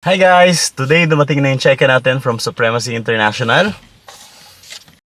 Hi guys! Today dumating na yung check natin from Supremacy International.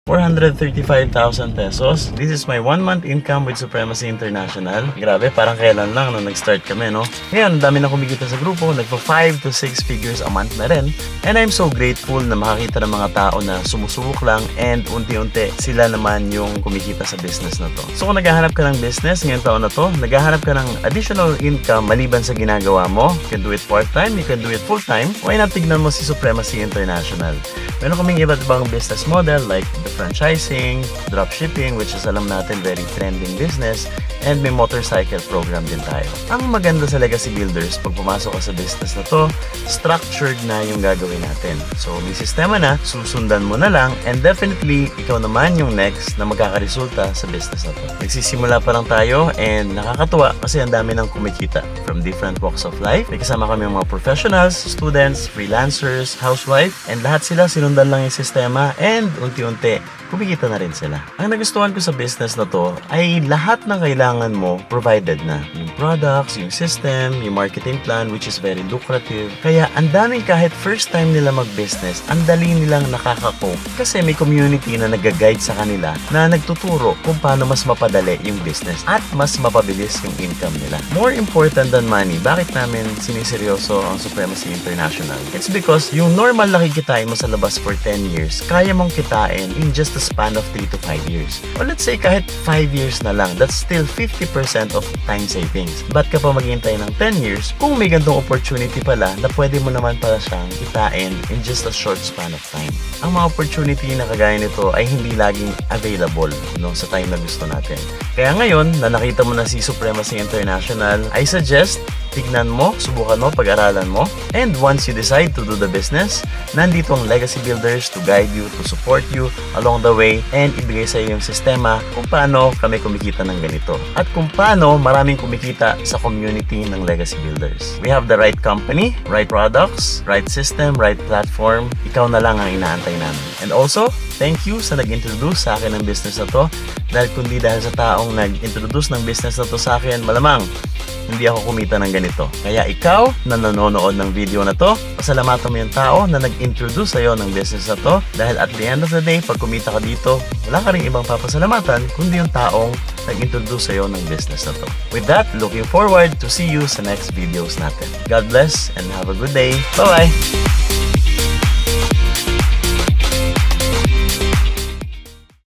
435,000 pesos. This is my 1-month income with Supremacy International. Grabe, parang kailan lang nung nag-start kami, no? Ngayon, ang dami na kumikita sa grupo. Nagpa 5 to 6 figures a month na rin. And I'm so grateful na makakita ng mga tao na sumusubok lang and unti-unti sila naman yung kumikita sa business na to. So kung naghahanap ka ng business ngayong taon na to, naghahanap ka ng additional income maliban sa ginagawa mo, you can do it part-time, you can do it full-time, why not tignan mo si Supremacy International? Meron kaming iba't ibang business model like the franchising, dropshipping, which is alam natin very trending business, and may motorcycle program din tayo. Ang maganda sa Legacy Builders, pag pumasok ka sa business na to, structured na yung gagawin natin. So may sistema na, susundan mo na lang, and definitely, ikaw naman yung next na magkakaresulta sa business na to. Nagsisimula pa lang tayo, and nakakatuwa kasi ang dami ng kumikita from different walks of life. May kasama kami yung mga professionals, students, freelancers, housewife, and lahat sila sinundan lang yung sistema, and unti-unti, kumikita na rin sila. Ang nagustuhan ko sa business na to ay lahat ng kailangan mo provided na. Yung products, yung system, yung marketing plan which is very lucrative. Kaya ang daming kahit first time nila mag-business, ang dali nilang nakaka-cope kasi may community na nag-guide sa kanila na nagtuturo kung paano mas mapadali yung business at mas mapabilis yung income nila. More important than money, bakit namin siniseryoso ang Supremacy International? It's because yung normal na kikitain mo sa labas for 10 years, kaya mong kitain in just a span of 3 to 5 years. Or let's say kahit 5 years na lang, that's still 50% of time savings. Ba't ka pa maghihintay ng 10 years kung may gandong opportunity pala na pwede mo naman pala siyang kitain in just a short span of time. Ang mga opportunity na kagaya nito ay hindi laging available sa time na gusto natin. Kaya ngayon, na nakita mo na si Supremacy International, I suggest tignan mo, subukan mo, pag-aralan mo. And once you decide to do the business, nandito ang Legacy Builders to guide you, to support you along the way, and ibigay sa iyo yung sistema kung paano kami kumikita ng ganito. At kung paano maraming kumikita sa community ng Legacy Builders. We have the right company, right products, right system, right platform. Ikaw na lang ang inaantay namin. And also, thank you sa nag-introduce sa akin ng business na to. Dahil kundi dahil sa taong nag-introduce ng business na to sa akin, malamang hindi ako kumita ng ganito. Kaya ikaw na nanonood ng video na to, pasalamatan mo yung tao na nag-introduce sa'yo ng business na to dahil at the end of the day, pag kumita ka dito, wala ka rin ibang papasalamatan kundi yung taong nag-introduce sa'yo ng business na to. With that, looking forward to see you sa next videos natin. God bless and have a good day. Bye-bye!